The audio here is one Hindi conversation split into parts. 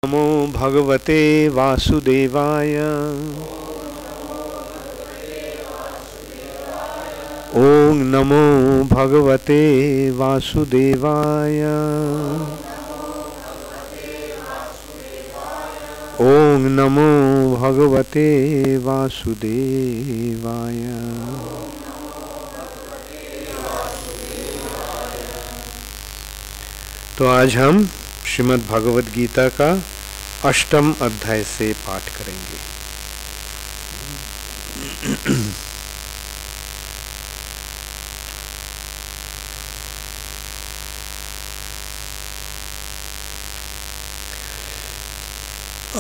नमो भगवते वासुदेवाय। ओम नमो भगवते वासुदेवाय। ओम नमो भगवते वासुदेवाय। तो आज हम श्रीमद् भगवद गीता का 8वां अध्याय से पाठ करेंगे।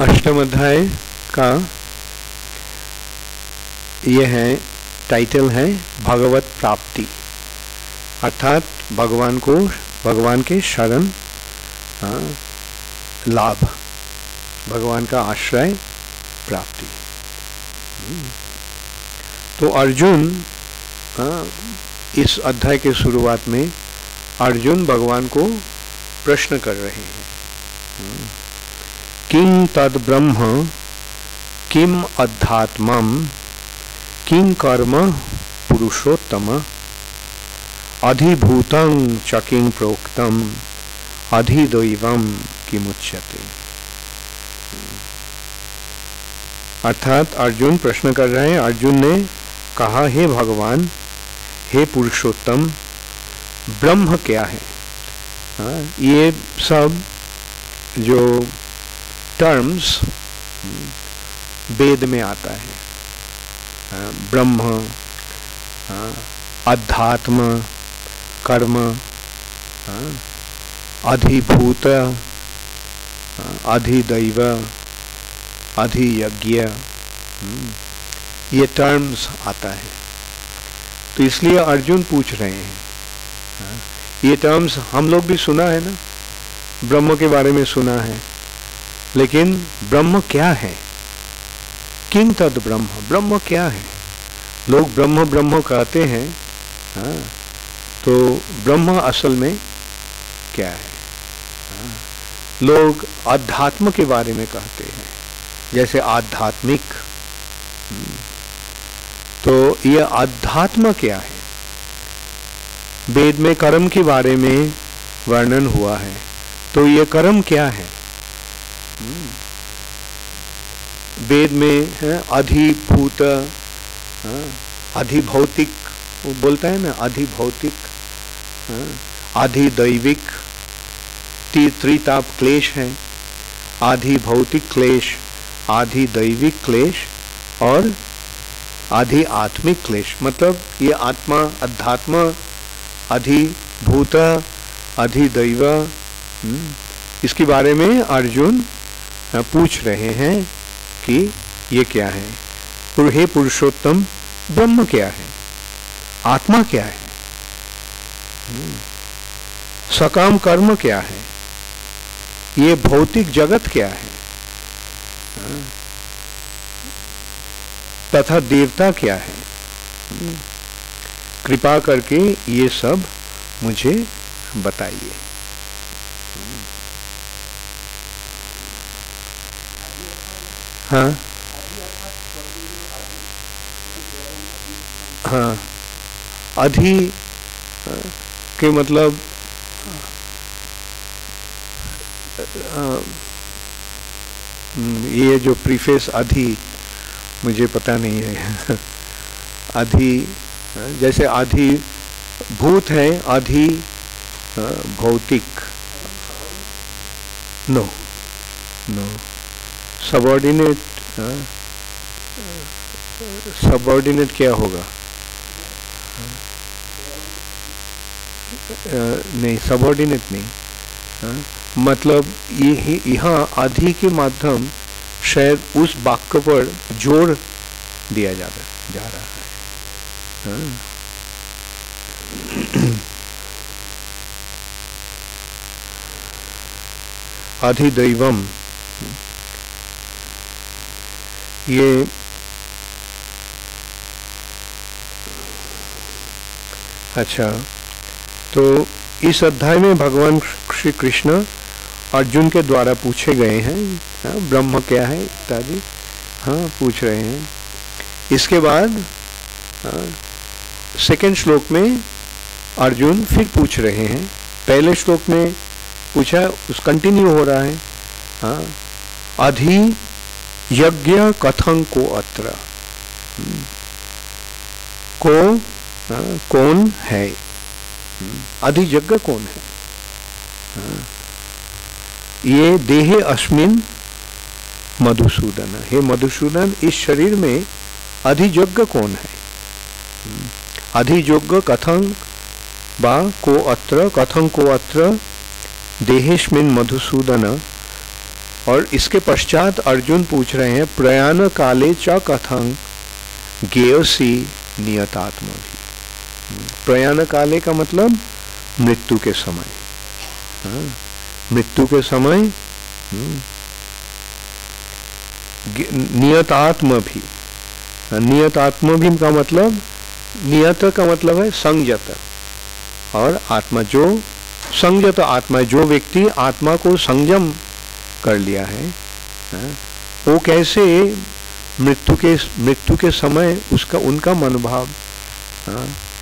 अष्टम अध्याय का यह है टाइटल है भगवत प्राप्ति, अर्थात भगवान के शरण लाभ, भगवान का आश्रय प्राप्ति। तो अर्जुन इस अध्याय के शुरुआत में अर्जुन भगवान को प्रश्न कर रहे हैं, किं तद ब्रह्म किम अध्यात्मम किं कर्म पुरुषोत्तम अधिभूतं च किं प्रोक्तम अधिदैवम किमुच्यते। अर्थात अर्जुन प्रश्न कर रहे हैं। अर्जुन ने कहा, हे भगवान, हे पुरुषोत्तम, ब्रह्म क्या है? ये सब जो टर्म्स वेद में आता है, ब्रह्म, अध्यात्म, कर्म, अधिभूत, अधिदैव, अधियज्ञ, ये टर्म्स आता है। तो इसलिए अर्जुन पूछ रहे हैं, ये टर्म्स हम लोग भी सुना है ना, ब्रह्म के बारे में सुना है, लेकिन ब्रह्म क्या है? किं तद ब्रह्म, ब्रह्म क्या है? लोग ब्रह्म ब्रह्म कहते हैं, तो ब्रह्म असल में क्या है? लोग अध्यात्म के बारे में कहते हैं, जैसे आध्यात्मिक। तो ये अध्यात्म क्या है? वेद में कर्म के बारे में वर्णन हुआ है, तो ये कर्म क्या है? वेद में है अधिभूत, अधिभौतिक, वो बोलता है ना, अधिभौतिक, अधिदैविक, त्रिताप क्लेश है, आधि भौतिक क्लेश, आधि दैविक क्लेश और आधि आत्मिक क्लेश। मतलब ये आत्मा, अध्यात्म, अधिभूत, अधिदैव, इसके बारे में अर्जुन पूछ रहे हैं कि ये क्या है। और हे पुरुषोत्तम, ब्रह्म क्या है? आत्मा क्या है? सकाम कर्म क्या है? ये भौतिक जगत क्या है? तथा देवता क्या है? कृपा करके ये सब मुझे बताइए। हाँ हाँ, अधि के मतलब ये जो प्रीफेस अधि, मुझे पता नहीं है। अधि जैसे अधि भूत है, अधि भौतिक, नो नो, सबऑर्डिनेट, सबऑर्डिनेट क्या होगा? नहीं, सबऑर्डिनेट नहीं। मतलब ये यहाँ अधि के माध्यम शायद उस वाक्य पर जोर दिया जा रहा है। अधिदैवम, ये अच्छा, तो इस अध्याय में भगवान श्री कृष्ण अर्जुन के द्वारा पूछे गए हैं। ब्रह्म क्या है इत्यादि पूछ रहे हैं। इसके बाद सेकंड श्लोक में अर्जुन फिर पूछ रहे हैं। पहले श्लोक में पूछा, उस कंटिन्यू हो रहा है। अधि यज्ञ कथं को अत्र, को कौन है, अधि यज्ञ कौन है। ये देहे अस्मिन मधुसूदन, हे मधुसूदन इस शरीर में अधियोग्य कौन है। अधियोग्य कथं बा को अत्र, कथं को अत्र देहेस्मिन मधुसूदन। और इसके पश्चात अर्जुन पूछ रहे हैं प्रयाण काले च कथं गेयसी नियतात्मा भी। प्रयाण काले का मतलब मृत्यु के समय। मृत्यु के समय नियतात्मा भी, नियतात्मा भी का मतलब, नियत का मतलब है संयत, और आत्मा जो संयत आत्मा, जो व्यक्ति आत्मा को संयम कर लिया है, वो कैसे मृत्यु के समय उसका उनका मनोभाव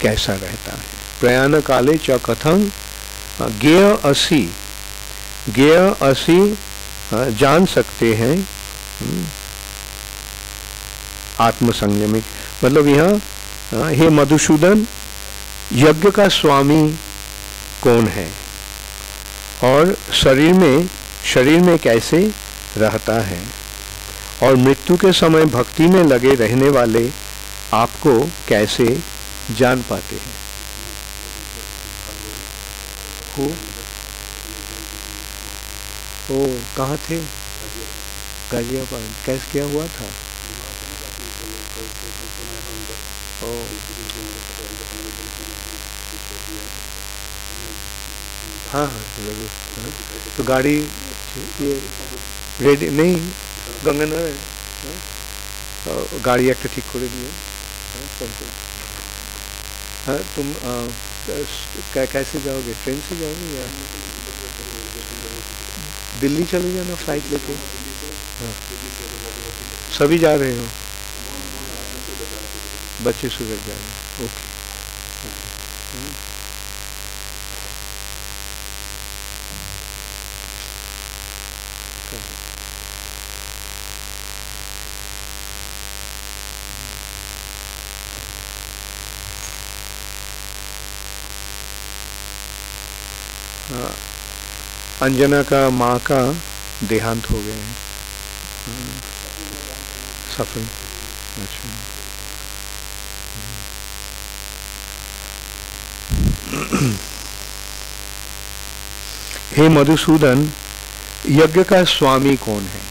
कैसा रहता है। प्रयाण काले च कथं ज्ञेय असि, ज्ञेय असि जान सकते हैं आत्मसंयमिक, मतलब यहाँ हे मधुसूदन यज्ञ का स्वामी कौन है और शरीर में कैसे रहता है, और मृत्यु के समय भक्ति में लगे रहने वाले आपको कैसे जान पाते हैं। ओ कहाँ थे, गाजियाबाद, कैसे क्या हुआ था। ओ हाँ जरूर। तो गाड़ी ये रेडी नहीं, गंगानगर गाड़ी एक ठीक कर दिए। तुम कैसे जाओगे, ट्रेन से जाओगे या दिल्ली चले जाना फ्लाइट लेके। सभी जा रहे हो, बच्चे सूरत जा रहे हैं। ओके अंजना का माँ का देहांत हो गया है। सफल। अच्छा हे मधुसूदन यज्ञ का स्वामी कौन है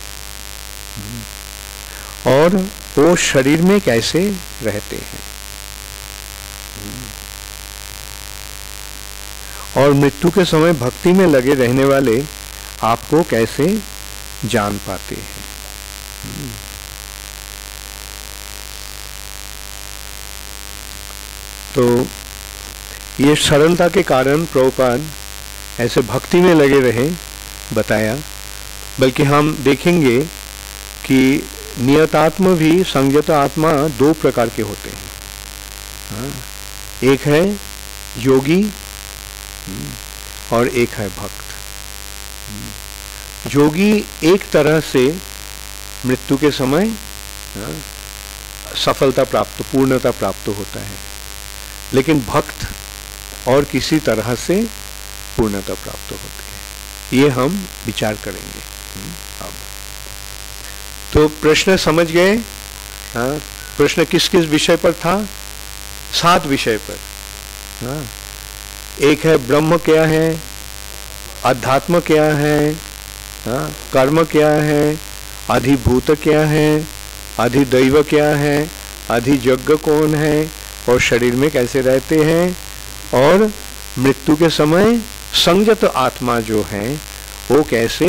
और वो शरीर में कैसे रहते हैं और मृत्यु के समय भक्ति में लगे रहने वाले आपको कैसे जान पाते हैं। तो ये सरलता के कारण प्रभुपाद ऐसे भक्ति में लगे रहे बताया, बल्कि हम देखेंगे कि नियतात्मा भी संयत आत्मा दो प्रकार के होते हैं। एक है योगी और एक है भक्त। योगी एक तरह से मृत्यु के समय सफलता प्राप्त, पूर्णता प्राप्त होता है, लेकिन भक्त और किसी तरह से पूर्णता प्राप्त होती है। ये हम विचार करेंगे अब। तो प्रश्न समझ गए। प्रश्न किस किस विषय पर था? 7 विषय पर। एक है ब्रह्म क्या है, अध्यात्म क्या है, कर्म क्या है, अधिभूत क्या है, अधिदैव क्या है, अधियज्ञ कौन है और शरीर में कैसे रहते हैं, और मृत्यु के समय संयत आत्मा जो है वो कैसे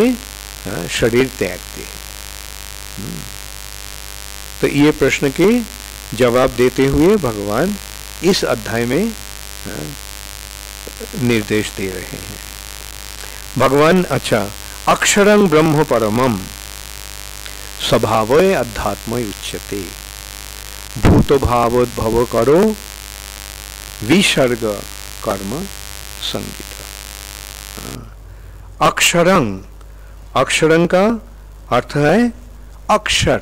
शरीर त्यागते हैं। तो ये प्रश्न के जवाब देते हुए भगवान इस अध्याय में निर्देश दे रहे हैं। भगवान अच्छा अक्षरं ब्रह्म परमम स्वभावय अध्यात्म उच्यते। भूतो भावोद्भव करो विसर्ग कर्म संगीत। अक्षरं, अक्षरं का अर्थ है अक्षर,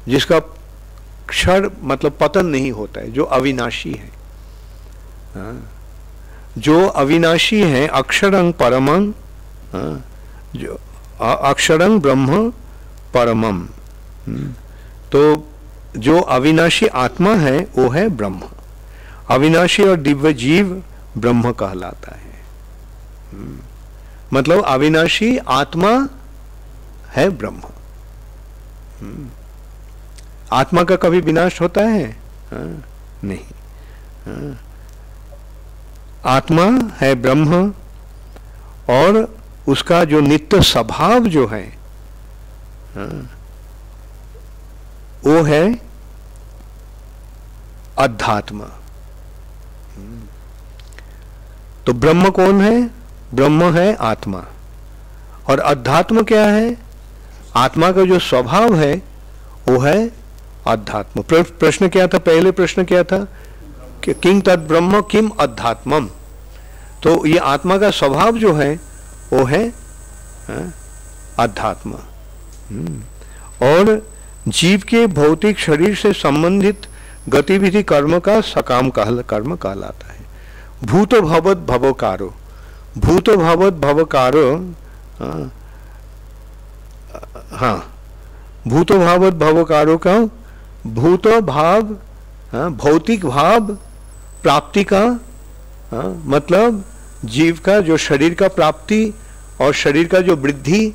जिसका क्षर मतलब पतन नहीं होता है, जो अविनाशी है, जो अविनाशी है। अक्षरं परमं, जो अक्षरं ब्रह्म परमम, तो जो अविनाशी आत्मा है वो है ब्रह्म। अविनाशी और दिव्य जीव ब्रह्म कहलाता है। मतलब अविनाशी आत्मा है ब्रह्म। आत्मा का कभी विनाश होता है? नहीं। आत्मा है ब्रह्म और उसका जो नित्य स्वभाव जो है वो है अध्यात्म। तो ब्रह्म कौन है? ब्रह्म है आत्मा। और अध्यात्म क्या है? आत्मा का जो स्वभाव है वो है अध्यात्म। प्रश्न क्या था? पहले प्रश्न क्या था कि किं तद ब्रह्म किम अध्यात्मम। तो ये आत्मा का स्वभाव जो है वो है अध्यात्म। और जीव के भौतिक शरीर से संबंधित गतिविधि कर्म का सकाम कर्म कहलाता है। भूतो भवत भवकारो, भूतो भवत भवकारो, हाँ, भूतो भावत भवकारो का भूतो भाव, भौतिक भाव प्राप्ति का, मतलब जीव का जो शरीर का प्राप्ति और शरीर का जो वृद्धि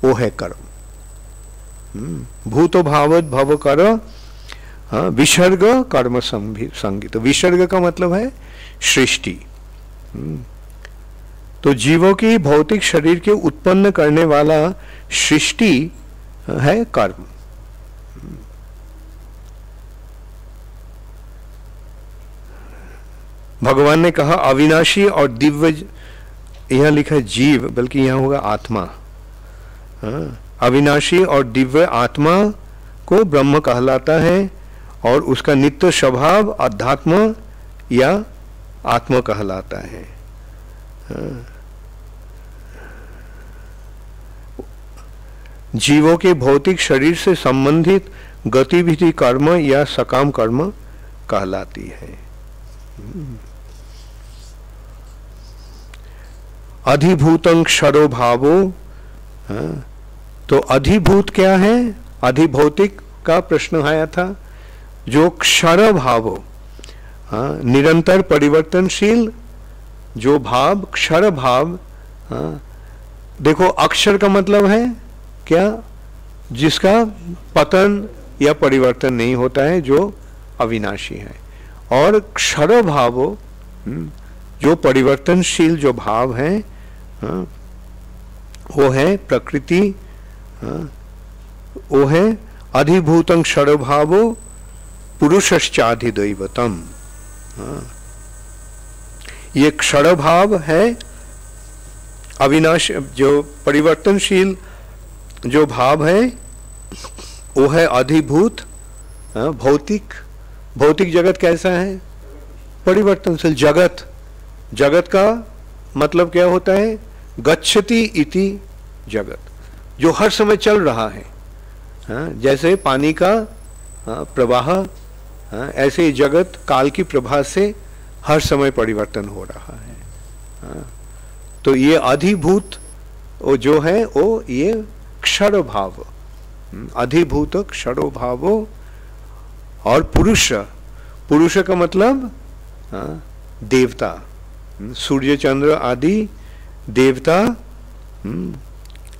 वो है कर्म। भूतो भावत भव करो विसर्ग कर्म संगीत। विसर्ग का मतलब है सृष्टि। तो जीवों की भौतिक शरीर के उत्पन्न करने वाला सृष्टि है कर्म। भगवान ने कहा अविनाशी और दिव्य, यहां लिखा है जीव, बल्कि यहां होगा आत्मा। अविनाशी और दिव्य आत्मा को ब्रह्म कहलाता है और उसका नित्य स्वभाव अध्यात्म या आत्मा कहलाता है। जीवों के भौतिक शरीर से संबंधित गतिविधि कर्म या सकाम कर्म कहलाती है। अधिभूतं क्षरो भावो, तो अधिभूत क्या है? अधिभौतिक का प्रश्न आया था। जो क्षर भावो, निरंतर परिवर्तनशील जो भाव, क्षर भाव। देखो अक्षर का मतलब है क्या? जिसका पतन या परिवर्तन नहीं होता है, जो अविनाशी है। और क्षर भावो जो परिवर्तनशील जो भाव है वो है प्रकृति, वो है अधिभूतं क्षर भावो पुरुषश्चाधिदैवतम। ये क्षर भाव है अविनाश, जो परिवर्तनशील जो भाव है वो है अधिभूत। भौतिक, भौतिक जगत कैसा है? परिवर्तनशील जगत। जगत का मतलब क्या होता है? गच्छति इति जगत, जो हर समय चल रहा है। जैसे पानी का प्रवाह, ऐसे ही जगत काल की प्रभा से हर समय परिवर्तन हो रहा है। तो ये अधिभूत वो जो है वो ये क्षर भाव, अधिभूत क्षरो भावो। और पुरुष, पुरुष का मतलब देवता, सूर्य चंद्र आदि देवता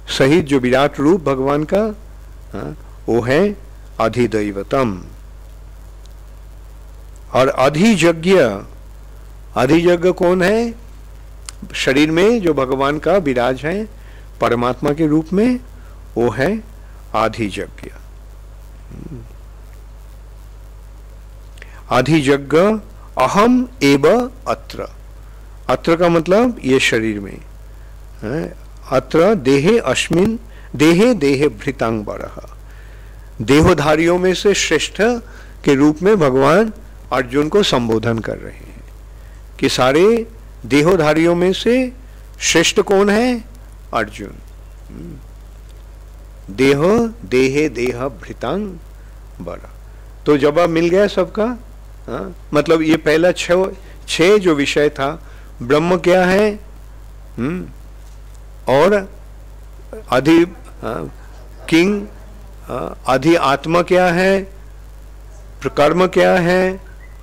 सहित जो विराट रूप भगवान का वो है अधिदैवतम। और अधियज्ञ, अधियज्ञ कौन है? शरीर में जो भगवान का विराज है परमात्मा के रूप में, वो है अधियज्ञ। अधियज्ञ अहम एव अत्र। अत्र का मतलब ये शरीर में, अत्र देहे अस्मिन देहे देहे भृतांग बरह, देहोधारियों में से श्रेष्ठ के रूप में भगवान अर्जुन को संबोधन कर रहे हैं कि सारे देहोधारियों में से श्रेष्ठ कौन है? अर्जुन। देह देहे देह भृतांग बरह। तो जवाब मिल गया सबका। मतलब ये पहला छह जो विषय था, ब्रह्म क्या है, और अधि किंग अधि आत्मा क्या है, प्रकर्म क्या है,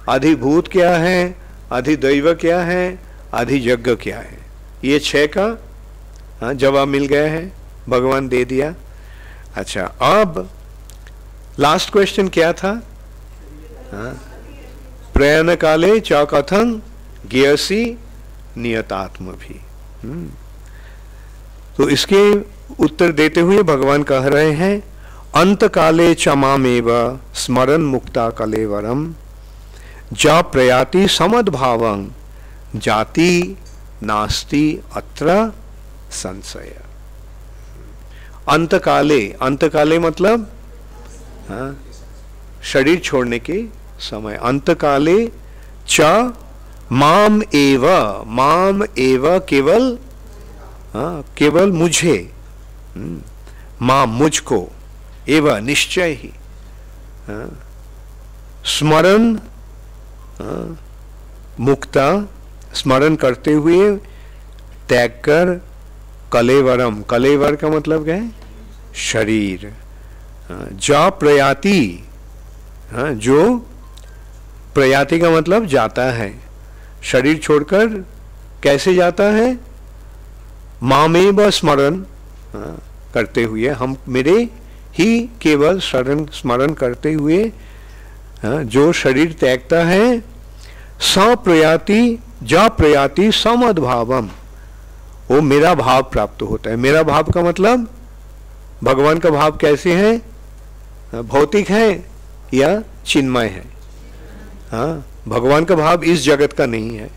अधिभूत क्या है, अधिदैव क्या है, अधियज्ञ क्या है, ये छह का जवाब मिल गया है, भगवान दे दिया। अच्छा, अब लास्ट क्वेश्चन क्या था? प्रयाण काले च कथं ज्ञेयसि नियतात्म भी। तो इसके उत्तर देते हुए भगवान कह रहे हैं, अंत काले च मामेव स्मरन मुक्ता कलेवरम जा प्रयाति समद्भावं जाति नास्ति अत्र संशय। अंतकाले, अंतकाले मतलब शरीर छोड़ने के समय, अंतकाले च माम एव केवल केवल मुझे, माम मुझको, एव निश्चय ही, स्मरण मुक्ता स्मरण करते हुए त्याग कर, कलेवरम, कलेवर का मतलब क्या है? शरीर, जा प्रयाति, जो प्रयाति का मतलब जाता है, शरीर छोड़कर कैसे जाता है? मामेव स्मरण करते हुए, हम मेरे ही केवल स्मरण करते हुए जो शरीर त्यागता है, सप्रयाति जा प्रयाति समद्भावम, वो मेरा भाव प्राप्त होता है। मेरा भाव का मतलब भगवान का भाव कैसे है? भौतिक है या चिन्मय है? भगवान का भाव इस जगत का नहीं है,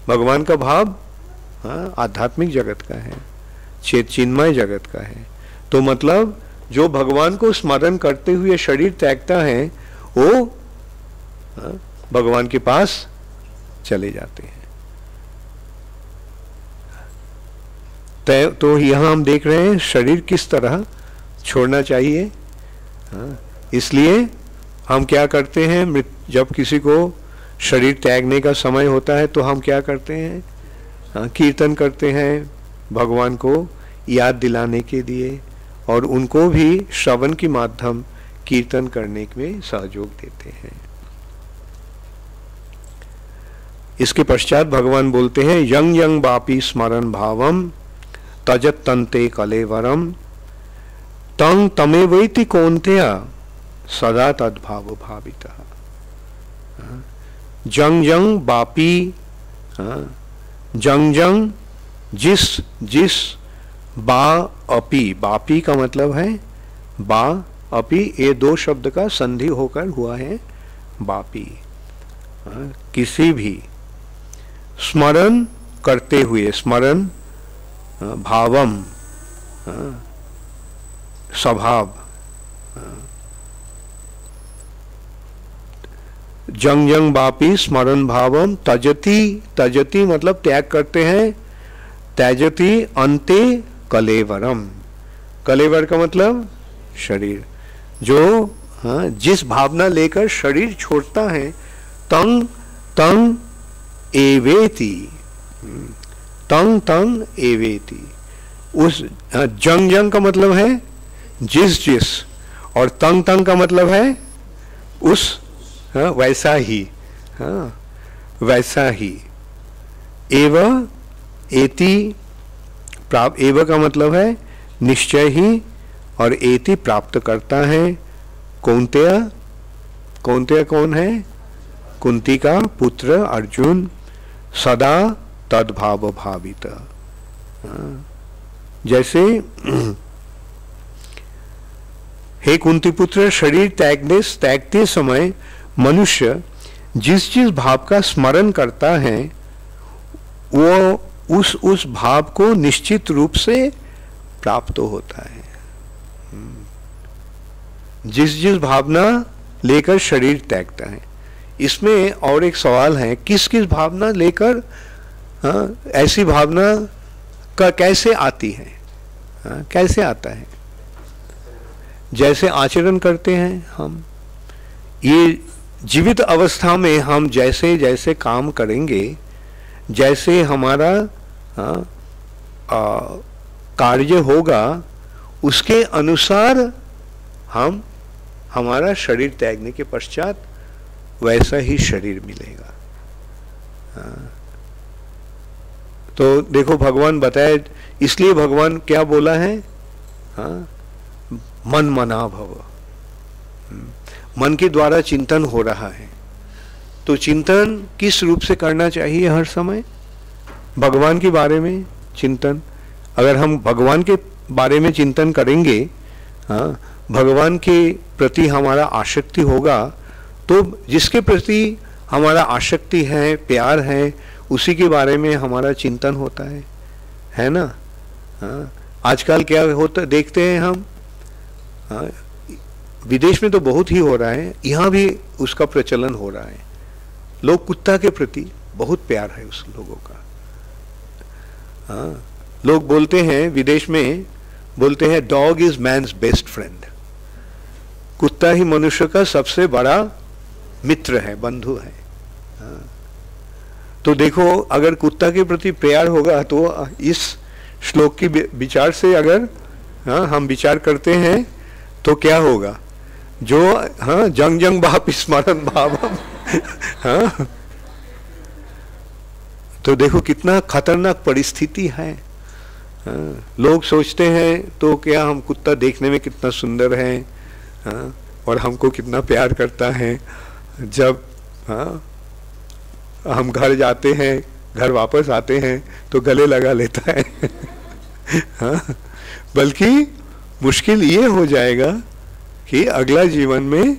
भगवान का भाव आध्यात्मिक जगत का है, चिन्मय जगत का है। तो मतलब जो भगवान को स्मरण करते हुए शरीर त्यागता है, वो भगवान के पास चले जाते हैं। तो यहां हम देख रहे हैं शरीर किस तरह छोड़ना चाहिए। इसलिए हम क्या करते हैं, जब किसी को शरीर त्यागने का समय होता है तो हम क्या करते हैं? कीर्तन करते हैं भगवान को याद दिलाने के लिए, और उनको भी श्रवण के माध्यम कीर्तन करने में सहयोग देते हैं। इसके पश्चात भगवान बोलते हैं, यंग यंग बापी स्मरण भावम तजत तंते कलेवरम तंग तमेवैति कौन्तेय सदा तद्भाव भावितः। जंग जंग बापी, जंग जंग जिस बा अपी, बापी का मतलब है बा अपी, ये दो शब्द का संधि होकर हुआ है बापी। किसी भी स्मरण करते हुए, स्मरण भावम स्वभाव, जंग जंग बापी स्मरण भावम तजति, तजति मतलब त्याग करते हैं, त्याजति अंते कलेवरम, कलेवर का मतलब शरीर, जो जिस भावना लेकर शरीर छोड़ता है, तंग तंग एवेति, तंग तंग एवेति, उस जंग जंग का मतलब है जिस, और तंग तंग का मतलब है उस, वैसा ही, वैसा ही। एव एति, एव का मतलब है निश्चय ही, और एति प्राप्त करता है। कौन्तेय, कौन्तेय कौन है? कुंती का पुत्र अर्जुन। सदा तद्भाव भावित, जैसे हे कुंती पुत्र, शरीर त्यागते समय मनुष्य जिस भाव का स्मरण करता है, वो उस भाव को निश्चित रूप से प्राप्त होता है। जिस भावना लेकर शरीर त्यागता है। इसमें और एक सवाल है, किस किस भावना लेकर, ऐसी भावना का कैसे आती है, कैसे आता है? जैसे आचरण करते हैं हम, ये जीवित अवस्था में हम जैसे जैसे काम करेंगे, जैसे हमारा कार्य होगा, उसके अनुसार हम हमारा शरीर त्यागने के पश्चात वैसा ही शरीर मिलेगा। तो देखो भगवान बताए, इसलिए भगवान क्या बोला है, मन मना भव। मन के द्वारा चिंतन हो रहा है, तो चिंतन किस रूप से करना चाहिए? हर समय भगवान के बारे में चिंतन। अगर हम भगवान के बारे में चिंतन करेंगे, भगवान के प्रति हमारा आसक्ति होगा, तो जिसके प्रति हमारा आसक्ति है, प्यार है, उसी के बारे में हमारा चिंतन होता है ना? आजकल क्या होता देखते हैं हम, विदेश में तो बहुत ही हो रहा है, यहाँ भी उसका प्रचलन हो रहा है। लोग कुत्ता के प्रति बहुत प्यार है उस लोगों का। लोग बोलते हैं, विदेश में बोलते हैं, dog is man's best friend. कुत्ता ही मनुष्य का सबसे बड़ा मित्र है, बंधु है। तो देखो, अगर कुत्ता के प्रति प्यार होगा, तो इस श्लोक की विचार से अगर हम विचार करते हैं तो क्या होगा? जो जंग जंग बाप स्मरण भावम। तो देखो कितना खतरनाक परिस्थिति है। लोग सोचते हैं तो क्या, हम कुत्ता देखने में कितना सुंदर है, और हमको कितना प्यार करता है। जब हम घर जाते हैं, घर वापस आते हैं तो गले लगा लेता है। बल्कि मुश्किल ये हो जाएगा कि अगला जीवन में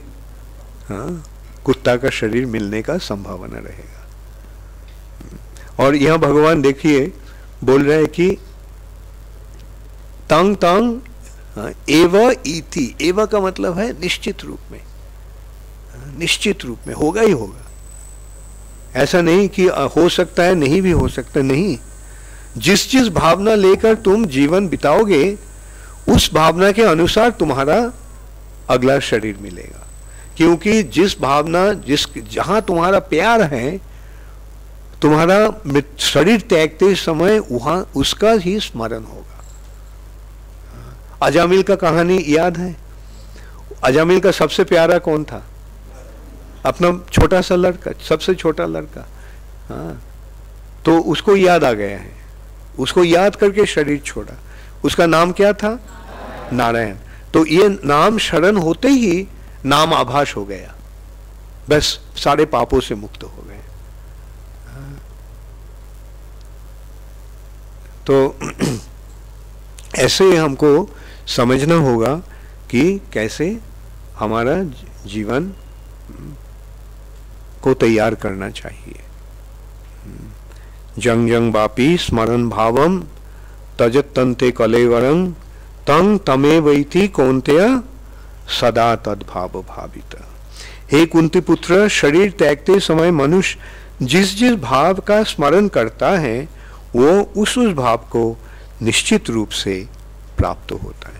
कुत्ता का शरीर मिलने का संभावना रहेगा। और यहां भगवान देखिए बोल रहे हैं कि तंग तंग एव इति। एव का मतलब है निश्चित रूप में, निश्चित रूप में होगा ही होगा। ऐसा नहीं कि हो सकता है, नहीं भी हो सकता, नहीं। जिस जिस भावना लेकर तुम जीवन बिताओगे, उस भावना के अनुसार तुम्हारा अगला शरीर मिलेगा। क्योंकि जिस भावना, जहां तुम्हारा प्यार है, तुम्हारा शरीर त्यागते समय वहां उसका ही स्मरण होगा। अजामिल का कहानी याद है? अजामिल का सबसे प्यारा कौन था? अपना छोटा सा लड़का, सबसे छोटा लड़का। तो उसको याद आ गया है, उसको याद करके शरीर छोड़ा। उसका नाम क्या था? नारायण। तो ये नाम शरण होते ही नाम आभास हो गया, बस सारे पापों से मुक्त हो गए। तो ऐसे हमको समझना होगा कि कैसे हमारा जीवन को तैयार करना चाहिए। जंग जंग बापी स्मरण भावम तजत तंते कलेवरं तंग तमे वैति कौन्तेय सदा तद्भाव भावित। हे कुंती पुत्र, शरीर त्यागते समय मनुष्य जिस जिस भाव का स्मरण करता है, वो उस भाव को निश्चित रूप से प्राप्त होता है।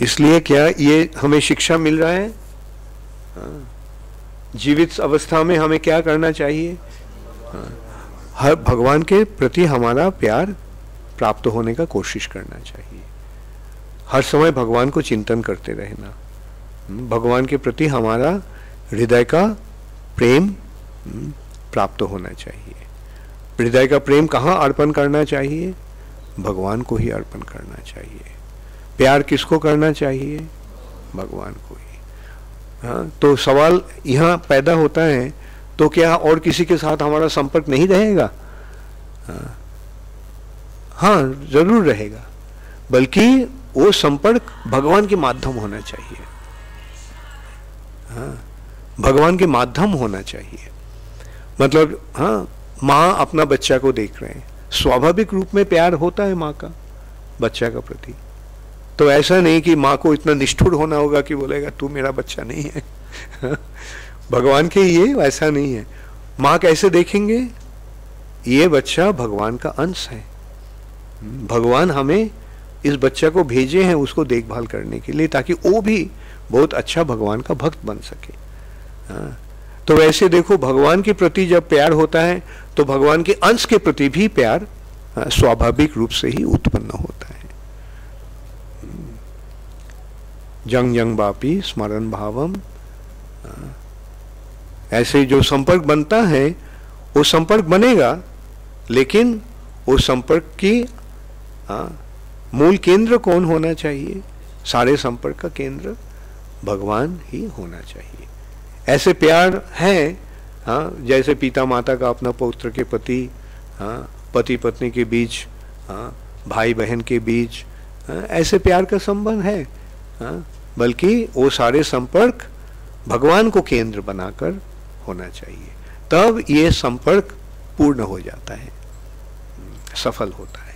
इसलिए क्या ये हमें शिक्षा मिल रहा है? जीवित अवस्था में हमें क्या करना चाहिए? हर भगवान के प्रति हमारा प्यार प्राप्त होने का कोशिश करना चाहिए। हर समय भगवान को चिंतन करते रहना। भगवान के प्रति हमारा हृदय का प्रेम प्राप्त होना चाहिए। हृदय का प्रेम कहाँ अर्पण करना चाहिए? भगवान को ही अर्पण करना चाहिए। प्यार किसको करना चाहिए? भगवान को ही। हाँ, तो सवाल यहाँ पैदा होता है, तो क्या और किसी के साथ हमारा संपर्क नहीं रहेगा? हाँ, जरूर रहेगा, बल्कि वो संपर्क भगवान के माध्यम होना चाहिए। हाँ, भगवान के माध्यम होना चाहिए। मतलब हाँ, माँ अपना बच्चा को देख रहे हैं, स्वाभाविक रूप में प्यार होता है माँ का बच्चा का प्रति। तो ऐसा नहीं कि माँ को इतना निष्ठुर होना होगा कि बोलेगा तू मेरा बच्चा नहीं है। भगवान के ये ऐसा नहीं है। माँ कैसे देखेंगे, ये बच्चा भगवान का अंश है, भगवान हमें इस बच्चा को भेजे हैं उसको देखभाल करने के लिए, ताकि वो भी बहुत अच्छा भगवान का भक्त बन सके। हाँ, तो वैसे देखो, भगवान के प्रति जब प्यार होता है तो भगवान के अंश के प्रति भी प्यार स्वाभाविक रूप से ही उत्पन्न होता है। जंग जंग बापी स्मरण भावम, ऐसे जो संपर्क बनता है वो संपर्क बनेगा, लेकिन वो संपर्क की मूल केंद्र कौन होना चाहिए? सारे संपर्क का केंद्र भगवान ही होना चाहिए। ऐसे प्यार है, हाँ, जैसे पिता माता का अपना पौत्र के प्रति, हाँ, पति पत्नी के बीच, हाँ, भाई बहन के बीच, हाँ, ऐसे प्यार का संबंध है। हाँ, बल्कि वो सारे संपर्क भगवान को केंद्र बनाकर होना चाहिए, तब ये संपर्क पूर्ण हो जाता है, सफल होता है।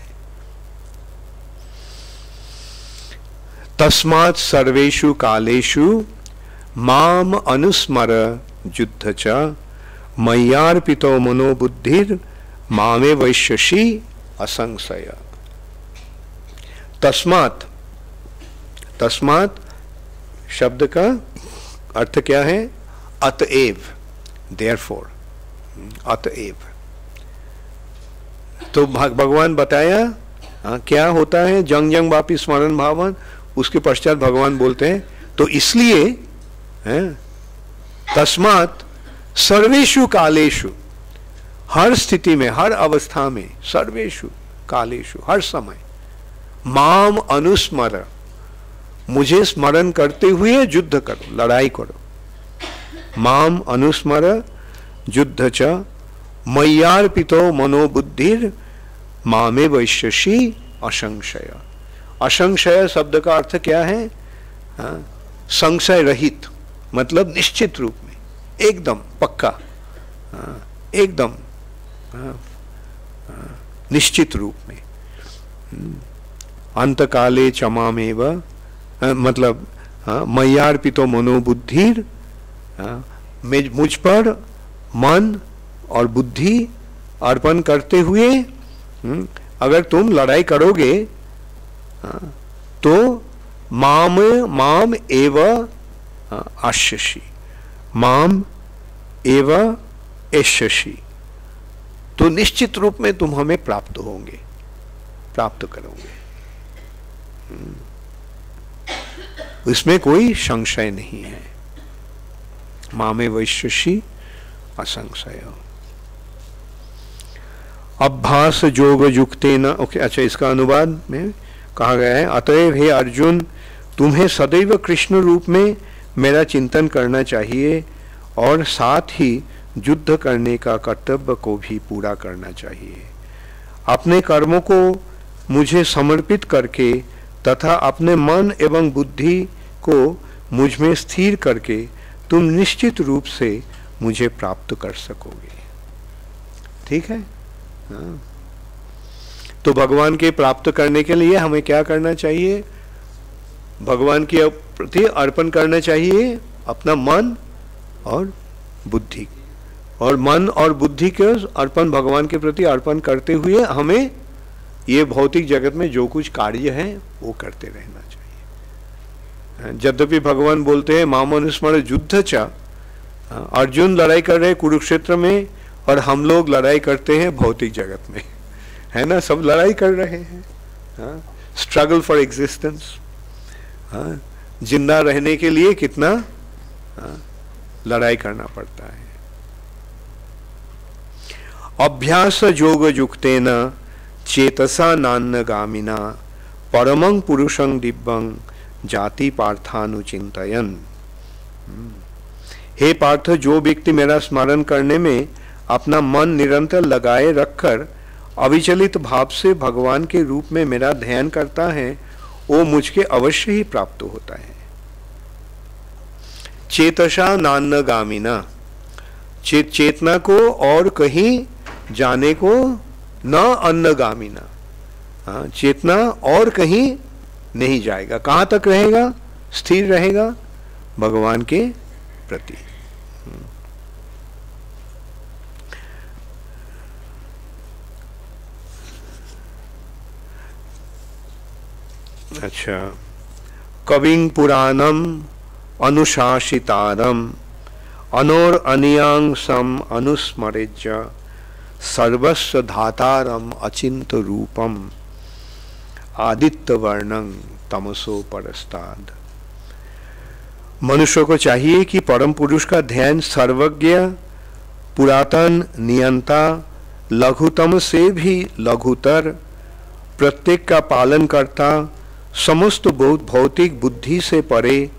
तस्मात् सर्वेषु कालेषु माम अनुस्मर युद्ध च मय्यार्पितो मनोबुद्धिर मामे वैश्यसि असंशय। तस्मात्, तस्मात् शब्द का अर्थ क्या है? अतएव, देयरफॉर, अतएव। तो भगवान बताया क्या होता है, जंग जंग वापी स्मरण भावन, उसके पश्चात भगवान बोलते हैं तो इसलिए तस्मात् सर्वेषु कालेषु, हर स्थिति में, हर अवस्था में, सर्वेषु कालेषु, हर समय, माम अनुस्मर, मुझे स्मरण करते हुए युद्ध करो, लड़ाई करो। माम अनुस्मर युद्ध च मय्यार्पितो मनोबुद्धिर मामे वैश्यसि असंशय। असंशय शब्द का अर्थ क्या है? संशय रहित, मतलब निश्चित रूप में, एकदम पक्का, एकदम निश्चित रूप में। अंतकाले चमामेव, मतलब मय्यार्पितो मनोबुद्धिर, मुझ पर मन और बुद्धि अर्पण करते हुए अगर तुम लड़ाई करोगे तो माम एव आश्यसि, माम एव एष्यसि, तो निश्चित रूप में तुम हमें प्राप्त होंगे, प्राप्त करोगे, इसमें कोई संशय नहीं है। मामे वैश्यसि असंशय। अभ्यास योग युक्तेन, ओके, अच्छा, इसका अनुवाद में कहा गया है, अतएव हे अर्जुन, तुम्हें सदैव कृष्ण रूप में मेरा चिंतन करना चाहिए और साथ ही युद्ध करने का कर्तव्य को भी पूरा करना चाहिए। अपने कर्मों को मुझे समर्पित करके तथा अपने मन एवं बुद्धि को मुझ में स्थिर करके तुम निश्चित रूप से मुझे प्राप्त कर सकोगे। ठीक है? हाँ। तो भगवान के प्राप्त करने के लिए हमें क्या करना चाहिए? भगवान के प्रति अर्पण करना चाहिए अपना मन और बुद्धि, और मन और बुद्धि के अर्पण भगवान के प्रति अर्पण करते हुए हमें ये भौतिक जगत में जो कुछ कार्य है वो करते रहना चाहिए। यद्यपि भगवान बोलते हैं मामनुस्मर युद्ध च, अर्जुन लड़ाई कर रहे कुरुक्षेत्र में और हम लोग लड़ाई करते हैं भौतिक जगत में, है ना, सब लड़ाई कर रहे हैं, स्ट्रगल फॉर एग्जिस्टेंस, जिंदा रहने के लिए कितना लड़ाई करना पड़ता है। अभ्यास योग युक्तेन चेतसा नान्यगामिना परमं पुरुषं दिव्यं जाति पार्थानुचिंतयन्। हे पार्थ, जो व्यक्ति मेरा स्मरण करने में अपना मन निरंतर लगाए रखकर अविचलित भाव से भगवान के रूप में मेरा ध्यान करता है, वो मुझके अवश्य ही प्राप्त होता है। चेतसा नान्यगामिना, चेतना को और कहीं जाने को न अन्नगामिना। हाँ, चेतना और कहीं नहीं जाएगा, कहां तक रहेगा? स्थिर रहेगा भगवान के प्रति। अच्छा, कविं पुराणम अनुशासितारम अनोर अनियांसम अनुस्मरेज्य सर्वस्व धातारम अचिंत रूपम आदित्य वर्णं तमसो परस्ताद। मनुष्य को चाहिए कि परम पुरुष का ध्यान सर्वज्ञ, पुरातन, नियंता, लघुतम से भी लघुतर, प्रत्येक का पालन करता, समस्त भौतिक बुद्धि से परे,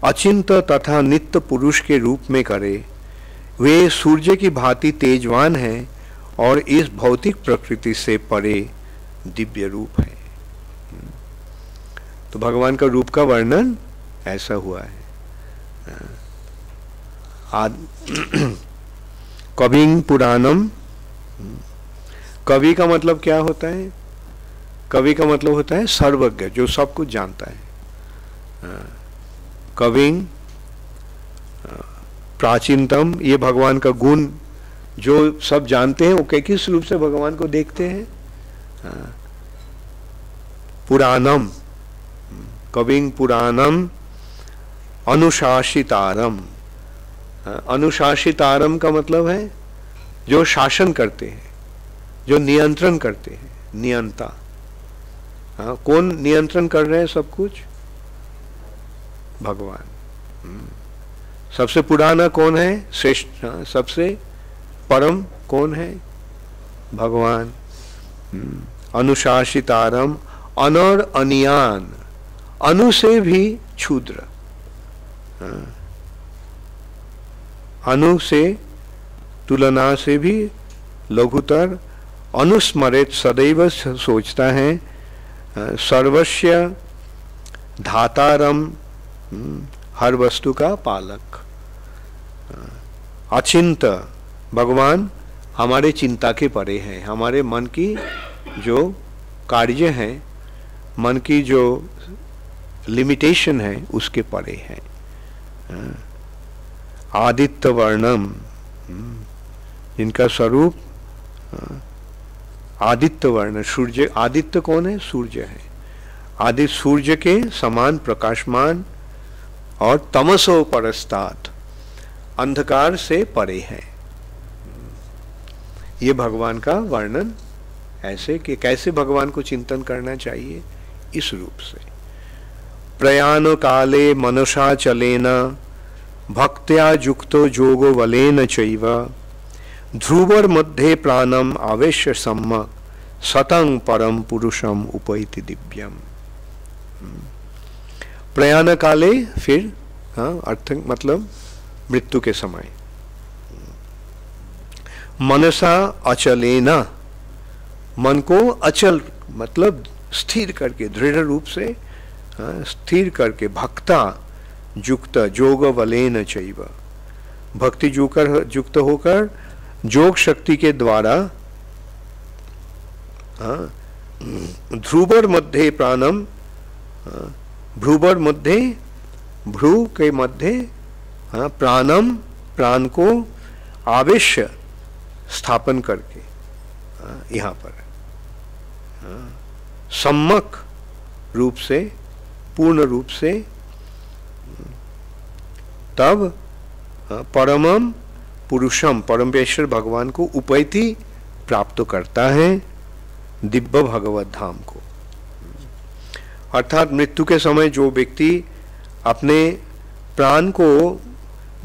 अचिंत तथा नित्य पुरुष के रूप में करे। वे सूर्य की भांति तेजवान हैं और इस भौतिक प्रकृति से परे दिव्य रूप है। तो भगवान का रूप का वर्णन ऐसा हुआ है। कविं पुराणम, कवि का मतलब क्या होता है? कवि का मतलब होता है सर्वज्ञ, जो सब कुछ जानता है। कविं प्राचीनतम, ये भगवान का गुण, जो सब जानते हैं वो किस रूप से भगवान को देखते हैं? पुराणम, कविं पुराणम अनुशासितारम। अनुशासितारम का मतलब है जो शासन करते हैं, जो नियंत्रण करते हैं, नियंता। कौन नियंत्रण कर रहे हैं सब कुछ? भगवान। सबसे पुराना कौन है? श्रेष्ठ। सबसे परम कौन है? भगवान। अनुशासितारम अनर अनियान, अनु से भी क्षुद्र, अनु से तुलना से भी लघुतर, अनुस्मरित सदैव सोचता है, सर्वस्य धातारम, हर वस्तु का पालक। अचिंत, भगवान हमारे चिंता के परे हैं, हमारे मन की जो कार्य हैं, मन की जो लिमिटेशन है उसके परे है। आदित्य वर्णम, जिनका स्वरूप आदित्य वर्ण, सूर्य। आदित्य कौन है? सूर्य है। आदित्य सूर्य के समान प्रकाशमान और तमसो परस्तात्, अंधकार से परे है। ये भगवान का वर्णन ऐसे कि कैसे भगवान को चिंतन करना चाहिए, इस रूप से। प्रयाण काले मनसा चलेन भक्त्या युक्तो जोगो वलेन चैव ध्रुवर मध्ये प्राणम आवेश्य सम्यक सतं परम पुरुषम उपैति दिव्यम। प्रयाण काले, फिर अर्थ मतलब मृत्यु के समय। मनसा अचलेना, मन को अचल मतलब स्थिर करके, दृढ़ रूप से स्थिर करके, भक्ता युक्त जोग वलेन चैव, भक्ति युक्त होकर जोग शक्ति के द्वारा ध्रुवर मध्य प्राणम, भ्रुवर मध्य, भ्रू के मध्य प्राणम, प्राण को आवेश्य स्थापन करके यहाँ पर सम्यक रूप से, पूर्ण रूप से, तब परमम पुरुषम, परमेश्वर भगवान को उपैति प्राप्त करता है, दिव्य भगवत धाम को। अर्थात मृत्यु के समय जो व्यक्ति अपने प्राण को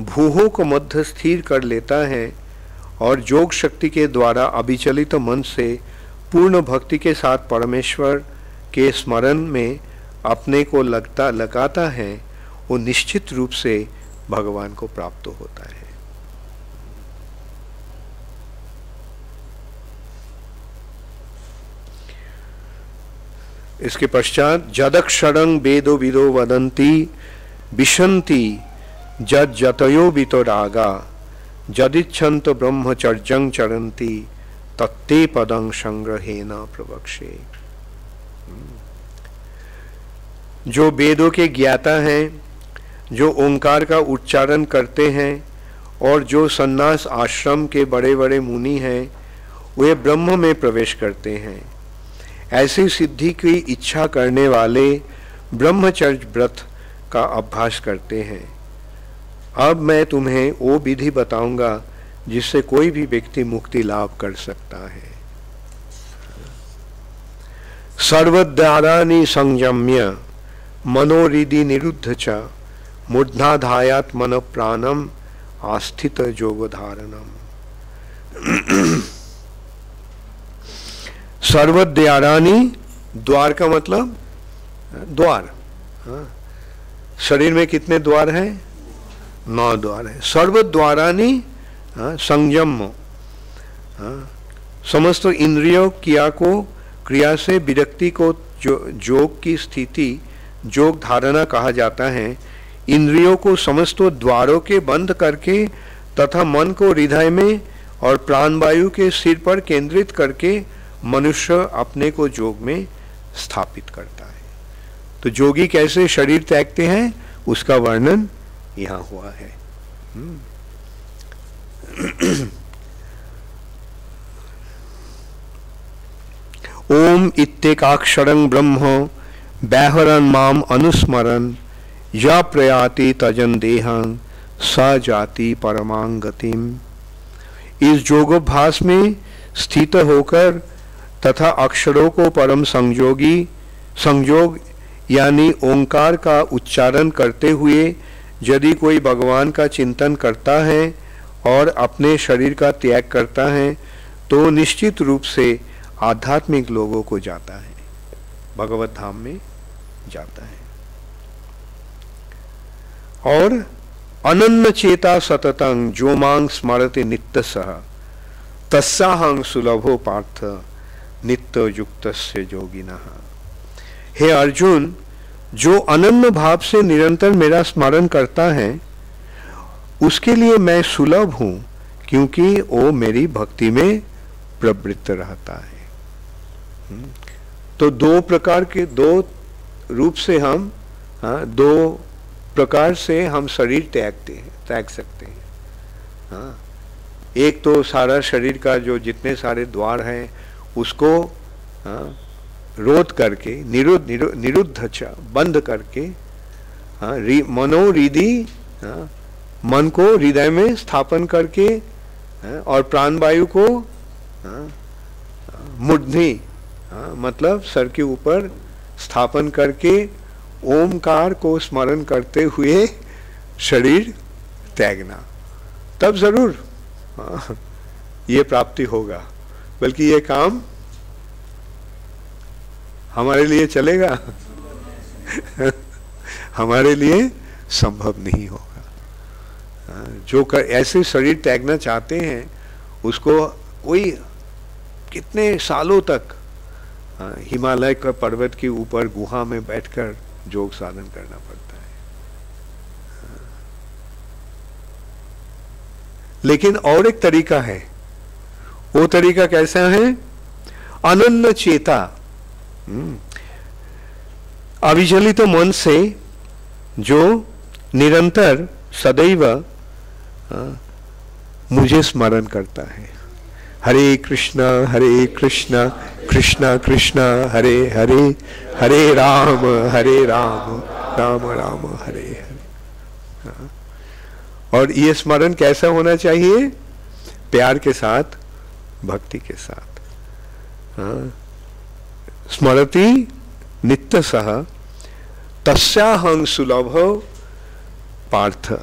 भूहों को मध्य स्थिर कर लेता है और योग शक्ति के द्वारा अविचलित मन से पूर्ण भक्ति के साथ परमेश्वर के स्मरण में अपने को लगाता है, वो निश्चित रूप से भगवान को प्राप्त होता है। इसके पश्चात जदक्षरं वेदो विदो वदन्ति विशन्ति जद जतयो वितरागा जदिच्छन्त ब्रह्मचर्यं चरन्ति तत्ते पदं संग्रहेण प्रवक्षे। जो वेदों के ज्ञाता हैं, जो ओंकार का उच्चारण करते हैं और जो सन्यास आश्रम के बड़े बड़े मुनि हैं, वे ब्रह्म में प्रवेश करते हैं। ऐसी सिद्धि की इच्छा करने वाले ब्रह्मचर्य व्रत का अभ्यास करते हैं। अब मैं तुम्हें वो विधि बताऊंगा जिससे कोई भी व्यक्ति मुक्ति लाभ कर सकता है। सर्वद्वाराणि संयम्य मनोहृदि निरुद्ध च मूर्ध्नाधायात् मन प्राणम आस्थित योगधारणम। सर्वद्वाराणि, द्वार का मतलब द्वार। शरीर में कितने द्वार हैं? 9 द्वार है। सर्वद्वाराणि संयम, समस्त इंद्रियों क्रिया से विरक्ति को योग की स्थिति योग धारणा कहा जाता है। इंद्रियों को समस्त द्वारों के बंद करके तथा मन को हृदय में और प्राणवायु के सिर पर केंद्रित करके मनुष्य अपने को योग में स्थापित करता है। तो योगी कैसे शरीर त्यागते हैं उसका वर्णन यहाँ हुआ है। ओम इत्येकाक्षरं ब्रह्म व्याहरन् माम अनुस्मरन् या प्रयाति तजन देहं स जाति परमां गतिम। इस योगाभ्यास में स्थित होकर तथा अक्षरों को परम संयोग यानी ओंकार का उच्चारण करते हुए यदि कोई भगवान का चिंतन करता है और अपने शरीर का त्याग करता है तो निश्चित रूप से आध्यात्मिक लोगों को जाता है, भगवत धाम में जाता है। और अनन्य चेता सततं जो मांग स्मरते नित्य सह तस्साहं सुलभो पार्थ नित्य युक्तस्य योगिनः। हे अर्जुन, जो अनन्य भाव से निरंतर मेरा स्मरण करता है उसके लिए मैं सुलभ हूं, क्योंकि वो मेरी भक्ति में प्रवृत्त रहता है। तो दो प्रकार के, दो रूप से हम दो प्रकार से हम शरीर त्याग सकते हैं। एक तो सारा शरीर का जो जितने सारे द्वार हैं उसको रोध करके निरुद्ध बंद करके मनोहृदि मन को हृदय में स्थापन करके और प्राणवायु को मूर्धनि मतलब सर के ऊपर स्थापन करके ओमकार को स्मरण करते हुए शरीर त्यागना, तब जरूर ये प्राप्ति होगा। बल्कि ये काम हमारे लिए चलेगा हमारे लिए संभव नहीं होगा। जो ऐसे शरीर त्यागना चाहते हैं उसको कोई कितने सालों तक हिमालय का पर्वत के ऊपर गुहा में बैठकर योग साधन करना पड़ता है। लेकिन और एक तरीका है। वो तरीका कैसा है? अनन्य चेता, अविचलित मन से जो निरंतर सदैव मुझे स्मरण करता है। हरे कृष्णा कृष्णा कृष्णा हरे हरे, हरे राम राम राम हरे हरे। और ये स्मरण कैसा होना चाहिए? प्यार के साथ, भक्ति के साथ। स्मरति नित्य सह तस्याहं सुलभ पार्थ।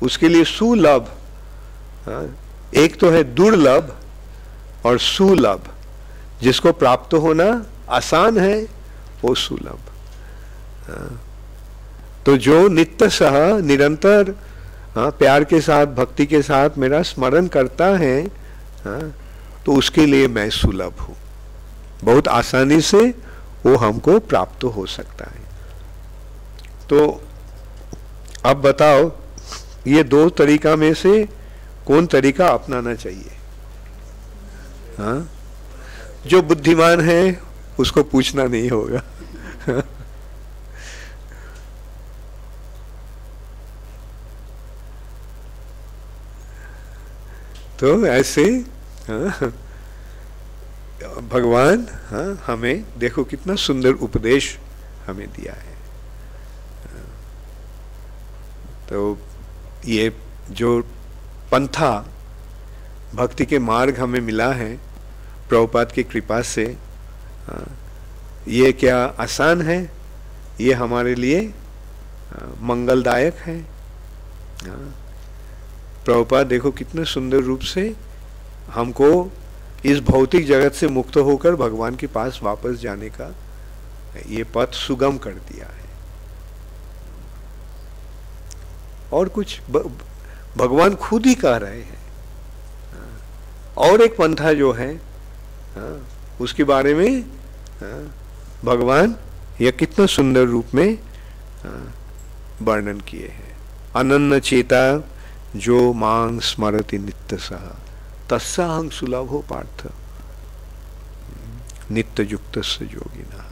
उसके लिए सुलभ, एक तो है दुर्लभ और सुलभ, जिसको प्राप्त होना आसान है वो सुलभ। तो जो नित्य सह निरंतर प्यार के साथ, भक्ति के साथ मेरा स्मरण करता है तो उसके लिए मैं सुलभ हूं। बहुत आसानी से वो हमको प्राप्त हो सकता है। तो अब बताओ ये दो तरीका में से कौन तरीका अपनाना चाहिए? हाँ, जो बुद्धिमान है उसको पूछना नहीं होगा। तो ऐसे हाँ, भगवान हाँ, हमें देखो कितना सुंदर उपदेश हमें दिया है। तो ये जो पंथा भक्ति के मार्ग हमें मिला है प्रभुपाद की कृपा से, ये क्या आसान है? ये हमारे लिए मंगलदायक है। प्रभुपाद देखो कितने सुंदर रूप से हमको इस भौतिक जगत से मुक्त होकर भगवान के पास वापस जाने का ये पथ सुगम कर दिया है। और कुछ भगवान खुद ही कह रहे हैं। और एक पंथा जो है उसके बारे में भगवान यह कितना सुंदर रूप में वर्णन किए हैं। अनन्य चेता जो मांग स्मरति नित्य सह तस्साहं सुलभो पार्थ नित्य युक्त योगिना।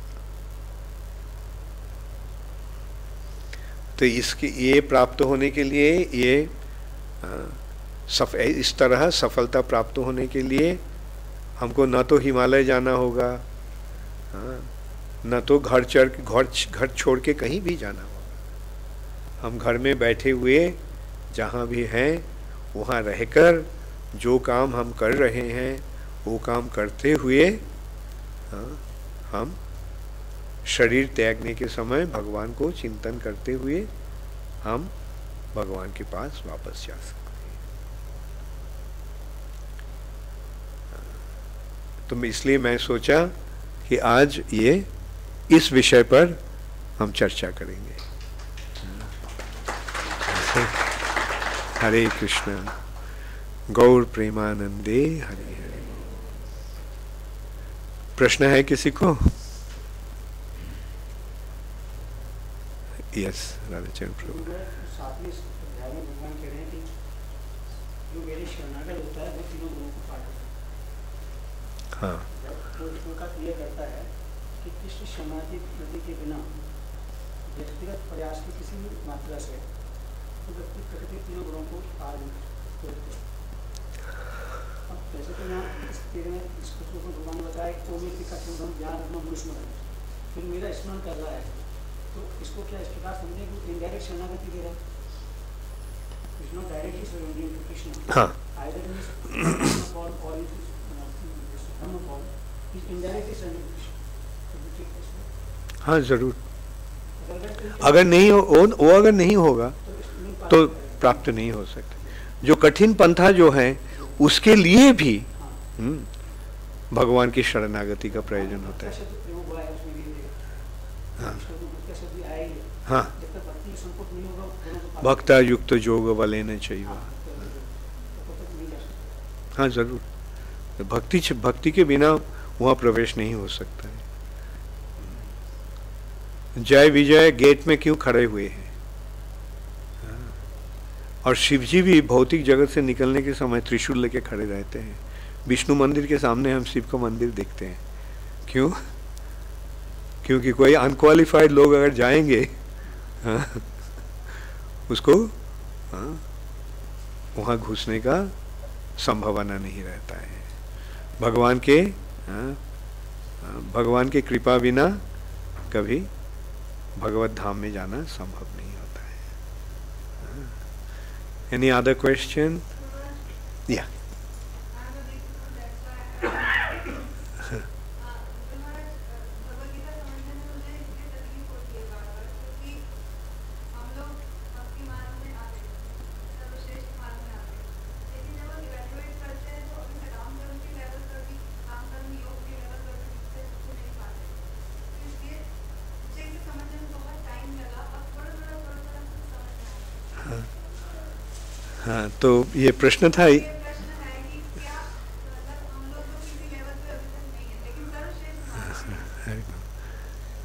तो इसके ये प्राप्त होने के लिए ये इस तरह सफलता प्राप्त होने के लिए हमको न तो हिमालय जाना होगा, न तो घर छोड़ के कहीं भी जाना होगा। हम घर में बैठे हुए जहाँ भी हैं वहाँ रहकर जो काम हम कर रहे हैं वो काम करते हुए हम शरीर त्यागने के समय भगवान को चिंतन करते हुए हम भगवान के पास वापस जा सकते हैं। तो इसलिए मैं सोचा कि आज ये इस विषय पर हम चर्चा करेंगे। हरे कृष्ण गौर प्रेमानंदे हरे हरे। प्रश्न है किसी को? यस राधाचरण प्रभु। सातवें अध्याय में भगवान कह रहे हैं कि जो मेरे शरणागत होता है वो तीनों गुणों को पाठ करता है। हाँ, तो इसमें का क्लियर करता है कि कृष्ण शरणागति प्रति के बिना व्यक्तिगत प्रयास की किसी भी मात्रा से तो व्यक्ति प्रकृति तीनों गुणों को पार नहीं करते। अब जैसे कि यहाँ इस तेरे में इस पुस्तक में भगवान ने बताया कि ओम का चिंतन ज्ञान रखना मुस्मरण, फिर मेरा स्मरण कर रहा है, तो इसको क्या इस प्रकार समझे कि इनडायरेक्ट शरणागति दे रहा है? Krishna directly surrendering to Krishna. हाँ, आइदर इन फॉर्म और in dharma form is indirectly surrendering to Krishna. हाँ जरूर। अगर नहीं हो वो अगर नहीं होगा तो प्राप्त नहीं हो सकता। जो कठिन पंथा जो है उसके लिए भी भगवान की शरणागति का प्रयोजन होता है। हाँ, हाँ, भक्ता युक्त जोग वाले न चाहिए। हाँ जरूर, भक्ति के बिना वहाँ प्रवेश नहीं हो सकता है। जय विजय गेट में क्यों खड़े हुए हैं? और शिवजी भी भौतिक जगत से निकलने के समय त्रिशूल लेके खड़े रहते हैं। विष्णु मंदिर के सामने हम शिव का मंदिर देखते हैं। क्यों? क्योंकि कोई अनक्वालिफाइड लोग अगर जाएंगे उसको वहाँ घुसने का संभावना नहीं रहता है। भगवान के कृपा बिना कभी भगवत धाम में जाना संभव नहीं होता है। Any other question? या हाँ, तो ये प्रश्न था ही।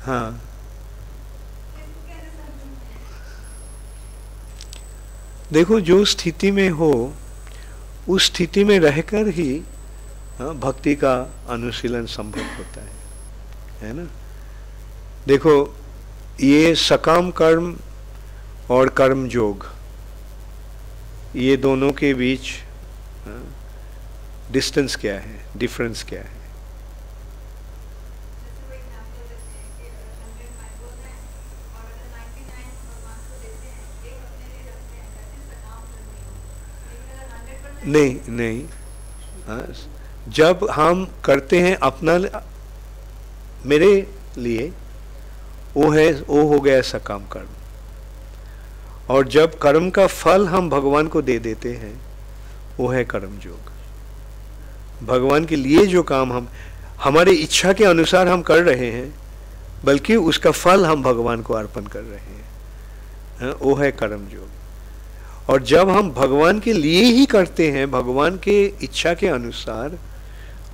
हाँ, देखो, जो स्थिति में हो उस स्थिति में रहकर ही भक्ति का अनुशीलन संभव होता है ना। देखो, ये सकाम कर्म और कर्म योग, ये दोनों के बीच डिस्टेंस क्या है, डिफरेंस क्या है? नहीं नहीं, जब हम करते हैं अपना, मेरे लिए वो हो गया सकाम कर्म, और जब कर्म का फल हम भगवान को दे देते हैं वो है कर्म योग। भगवान के लिए जो काम हम हमारे इच्छा के अनुसार हम कर रहे हैं, बल्कि उसका फल हम भगवान को अर्पण कर रहे हैं, वो है कर्म योग। और जब हम भगवान के लिए ही करते हैं, भगवान के इच्छा के अनुसार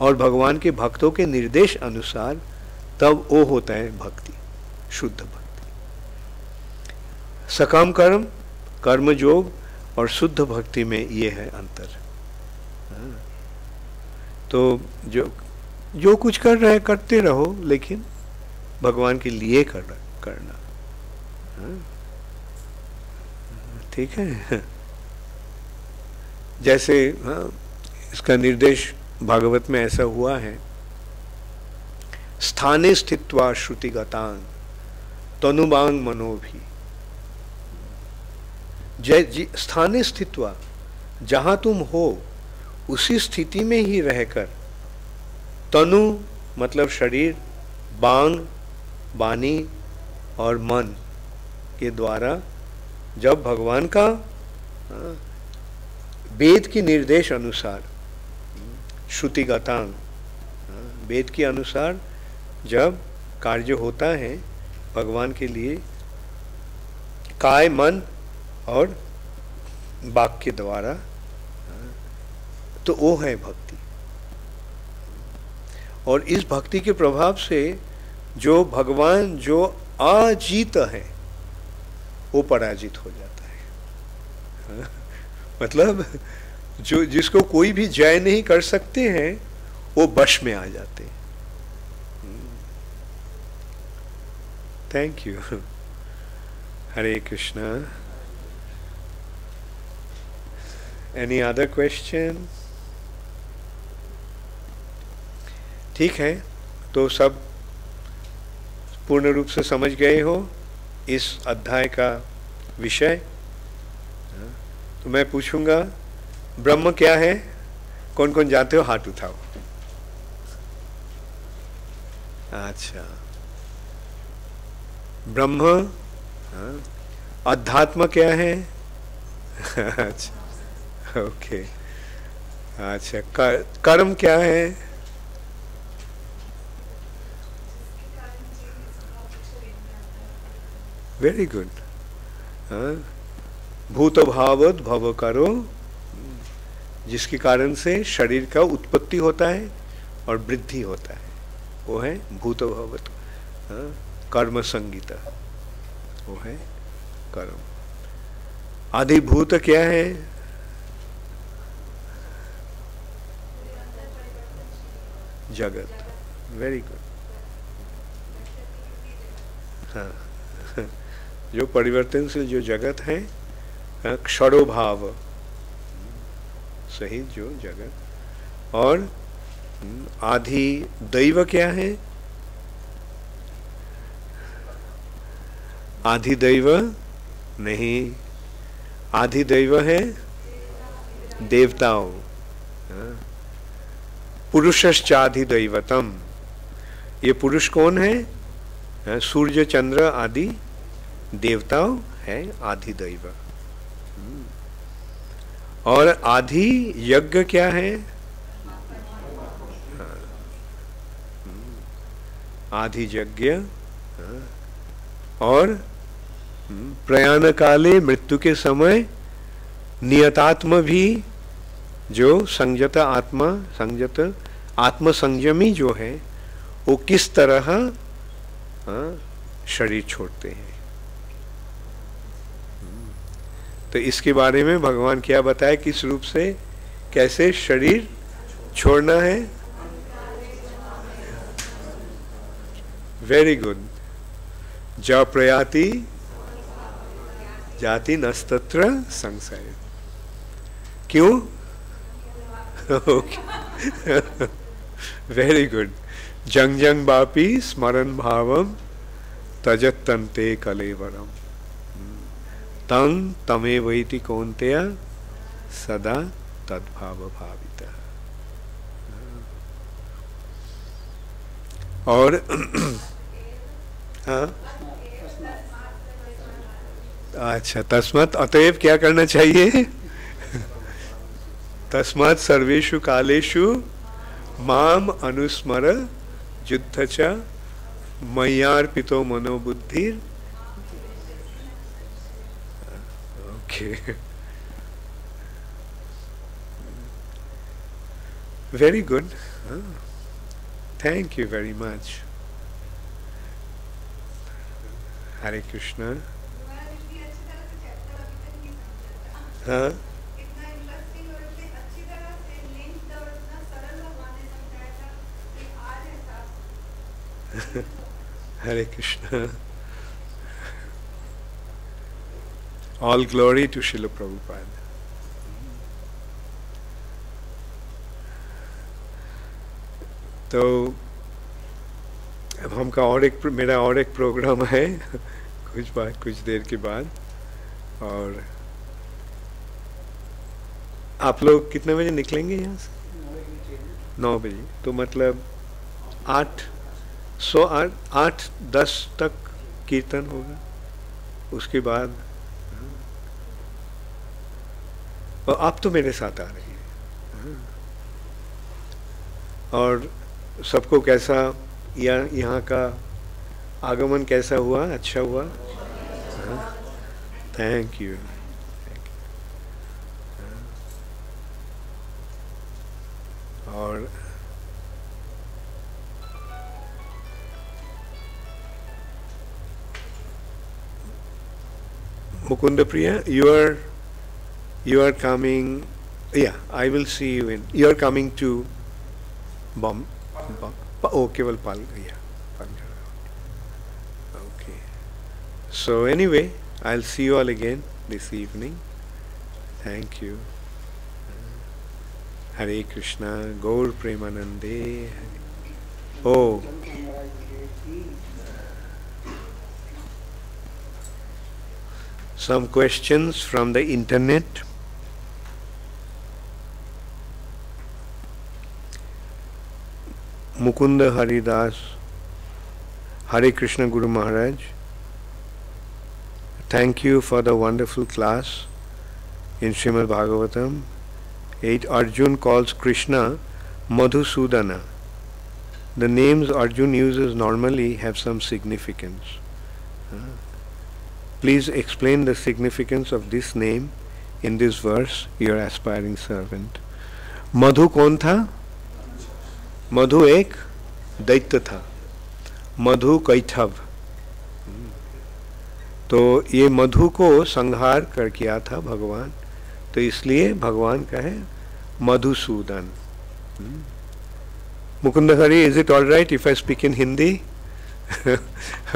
और भगवान के भक्तों के निर्देश अनुसार, तब वो होता है भक्ति, शुद्ध भक्ति। सकाम कर्म, कर्म योग और शुद्ध भक्ति में ये है अंतर। तो जो कुछ कर रहे हैं करते रहो, लेकिन भगवान के लिए करना। ठीक है। जैसे इसका निर्देश भागवत में ऐसा हुआ है, स्थाने स्थित्वा श्रुतिगतांग तनुबांग मनोभी। स्थाने स्थित्वा, जहां तुम हो उसी स्थिति में ही रहकर, तनु मतलब शरीर, बांग वाणी और मन के द्वारा जब भगवान का वेद के निर्देश अनुसार, श्रुतिगतांग, वेद के अनुसार जब कार्य होता है भगवान के लिए, काय मन और वाक्य के द्वारा, तो वो है भक्ति। और इस भक्ति के प्रभाव से जो भगवान जो अजीत है वो पराजित हो जाता है। मतलब जो जिसको कोई भी जय नहीं कर सकते हैं वो वश में आ जाते हैं। Thank you. Hare Krishna. Any other question? ठीक है, तो सब पूर्ण रूप से समझ गए हो इस अध्याय का विषय। तो मैं पूछूंगा, ब्रह्म क्या है? कौन कौन जानते हो? हाथ उठाओ। अच्छा, ब्रह्म। अध्यात्म क्या है? अच्छा, ओके। अच्छा, कर्म क्या है? Very good. भूत भावत भव करो, जिसके कारण से शरीर का उत्पत्ति होता है और वृद्धि होता है, वो है भूत भावत। कर्म संगीता, वो है कर्म। आदिभूत क्या है? जगत। Very good. हाँ, जो परिवर्तनशील जो जगत है, क्षरो भाव सहित जो जगत। और आदि दैव क्या है? आदि दैव नहीं, आदि दैव है देवताओं। पुरुषश्चाधि दैवतम, ये पुरुष कौन है? सूर्य चंद्र आदि देवताओं है आदि दैव। और आदि यज्ञ क्या है? आदि यज्ञ। और प्रयाण काले, मृत्यु के समय, नियतात्म भी, जो संयत आत्मा, संयत आत्म संयमी जो है, वो किस तरह शरीर छोड़ते हैं। तो इसके बारे में भगवान क्या बताए, किस रूप से, कैसे शरीर छोड़ना है। Very good. ज प्रयाति जाति नस्तत्र संशय। क्यों? Okay, very good. जंग जंग बापी स्मरण भावम तजतन्ते कलेवरम तंग तमे वैति कौन्तेय सदा तद्भाव भाविता। और हाँ, अच्छा, तस्मात् अतएव क्या करना चाहिए? तस्मात् सर्वेषु कालेषु माम अनुस्मर युद्ध च मय्यार्पितो मनोबुद्धिर। Okay, very good, thank you very much. Hare Krishna. हाँ, Hare Krishna. All glory to Srila Prabhupada. तो अब हमका मेरा और एक प्रोग्राम है कुछ देर के बाद। और आप लोग कितने बजे निकलेंगे यहाँ से? 9 बजे। तो मतलब 8:10 तक कीर्तन होगा। उसके बाद और आप तो मेरे साथ आ रही हैं। और सबको कैसा यहाँ का आगमन कैसा हुआ? अच्छा हुआ? Thank you. और Mukunda Priya, you are coming. Yeah, I will see you in. You are coming to Bom. Oh, Keval Pal. Yeah, okay. So anyway, I'll see you all again this evening. Thank you. Hare Krishna, Gaur Premanande. Oh. Some questions from the internet. Mukunda Haridas, Hare Krishna Guru Maharaj, thank you for the wonderful class in Srimad Bhagavatam. 8. Arjun calls Krishna Madhusudana. The names Arjun uses normally have some significance. Please explain the significance of this name in this verse, your aspiring servant. Madhu कौन था? मधु एक दैत्य था, मधु कैठव। तो ये मधु को संहार कर किया था भगवान, तो इसलिए भगवान का है Madhusudan. Mukund Hari, is it all right if I speak in Hindi?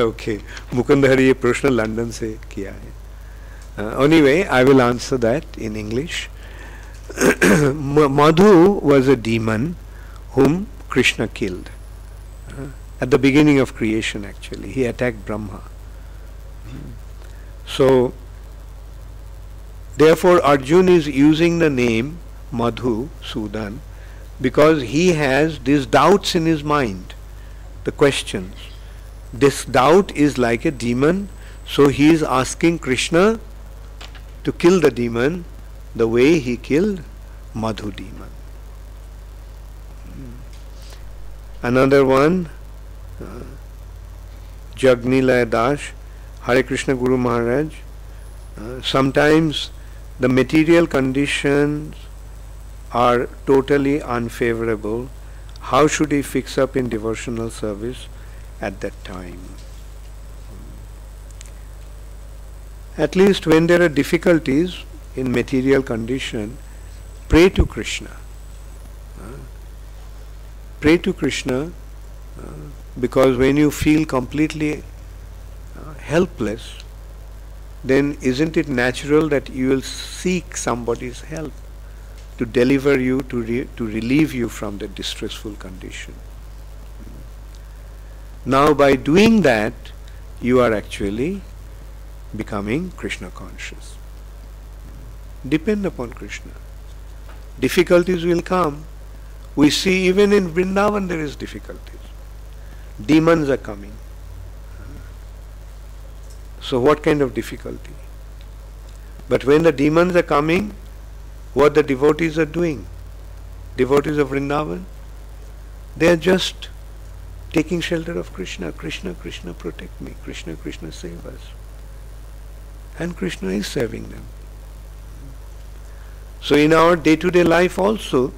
Okay, Mukund Hari ये प्रश्न लंदन से किया है। Anyway, I will answer that in English. Madhu was a demon whom Krishna killed at the beginning of creation. Actually, he attacked Brahma. So, therefore, Arjun is using the name Madhu Sudan because he has these doubts in his mind, the questions. This doubt is like a demon, so he is asking Krishna to kill the demon the way he killed Madhu demon. Another one, Jagnilaya Das, Hare Krishna Guru Maharaj. Sometimes the material conditions are totally unfavorable. How should he fix up in devotional service at that time? At least when there are difficulties, in material condition, pray to Krishna. Pray to Krishna because when you feel completely helpless, then isn't it natural that you will seek somebody's help to deliver you, to relieve you from the distressful condition. Now by doing that, you are actually becoming Krishna conscious. Depend upon Krishna. Difficulties will come. We see even in Vrindavan there is difficulties. Demons are coming. So what kind of difficulty? But when the demons are coming, what the devotees are doing? Devotees of Vrindavan, they are just taking shelter of Krishna. Krishna, Krishna, protect me. Krishna, Krishna, save us. And Krishna is saving them. So in our day-to-day life also,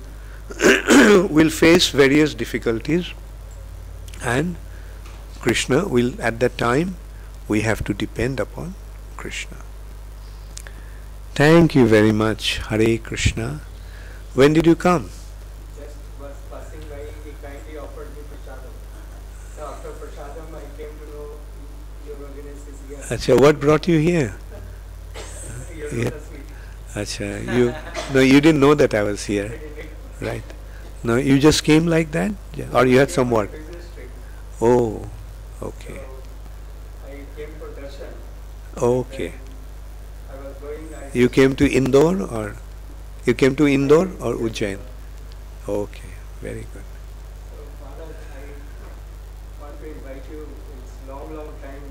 we'll face various difficulties, and Krishna will, at that time, we have to depend upon Krishna. Thank you very much. Hare Krishna. When did you come? Just was passing by, he kindly offered me prasadam. So after prasadam, I came to know your holiness is here. Acha, what brought you here? Your Yeah. lotus feet. Acha, you didn't know that I was here, right? No, you just came like that, or you had some work? Business trip. Oh, okay, So I came for darshan. okay. I was going. You came to Indore, or you came to Indore or Ujjain? Okay, very good. So Maharaj, I want to invite you. It's long, long time,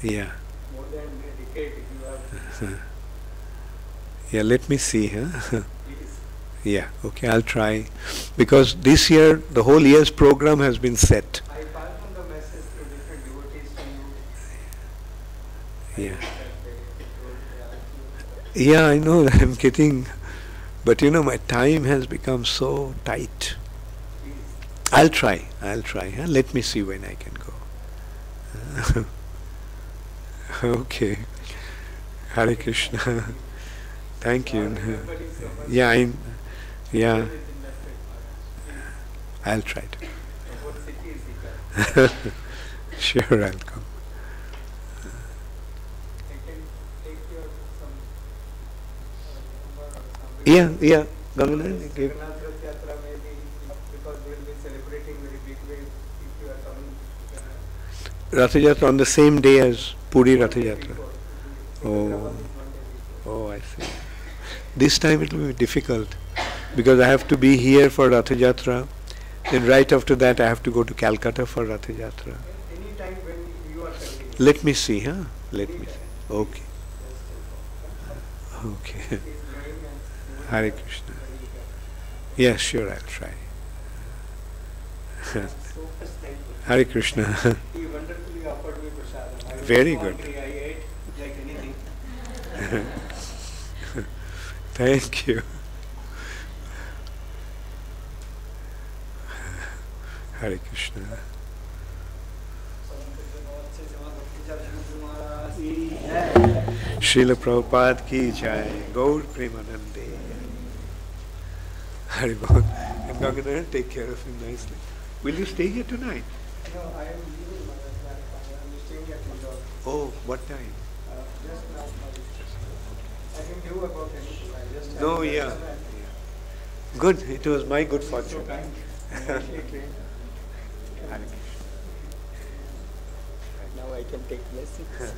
Yeah, more than a decade. You have yeah. Let me see, huh? please. Yeah, okay. I'll try, because this year the whole year's program has been set. I passed on the message to different devotees to you. Yeah. That they Yeah, I know. I'm kidding, but my time has become so tight. please. I'll try. Huh? Let me see when I can go. Okay. Hare Krishna. Thank you. Everybody is so much Yeah, yeah. in that place. I'll try to. The whole city is equal. Sure, I'll come. I can take your some number or some. Yeah. Gangadhar, give. Jagannath Rath Yatra maybe because we will be celebrating very big way if you are coming. Rath Yatra on the same day as Puri Rath Yatra. Before. Oh. Hyderabad is 1 day before. Oh, I see. This time it will be difficult because I have to be here for Rath Yatra. Then right after that I have to go to Calcutta for Rath Yatra. Any time when you are convenient. Let me see, huh? Let me see. Okay. Okay. He is knowing and Hare Krishna. very eager. Yeah, sure, I'll try. So much thankful. Hare Krishna. He wonderfully offered me prasadam. I was Very so good. hungry, I ate like anything. Thank you. Hare Krishna. Srila Prabhupada ki jai. Gaur Premanande. Hare Bol. And Gangadhar, take care of him nicely. Will you stay here tonight? No, I am leaving my life. I am staying at Indore. Oh, what time? Just now. I can do about anything. I just have No, to yeah. understand. Good. It was my good So fortune. kind. Nicely trained. Hare Now I can take blessings. Krishna.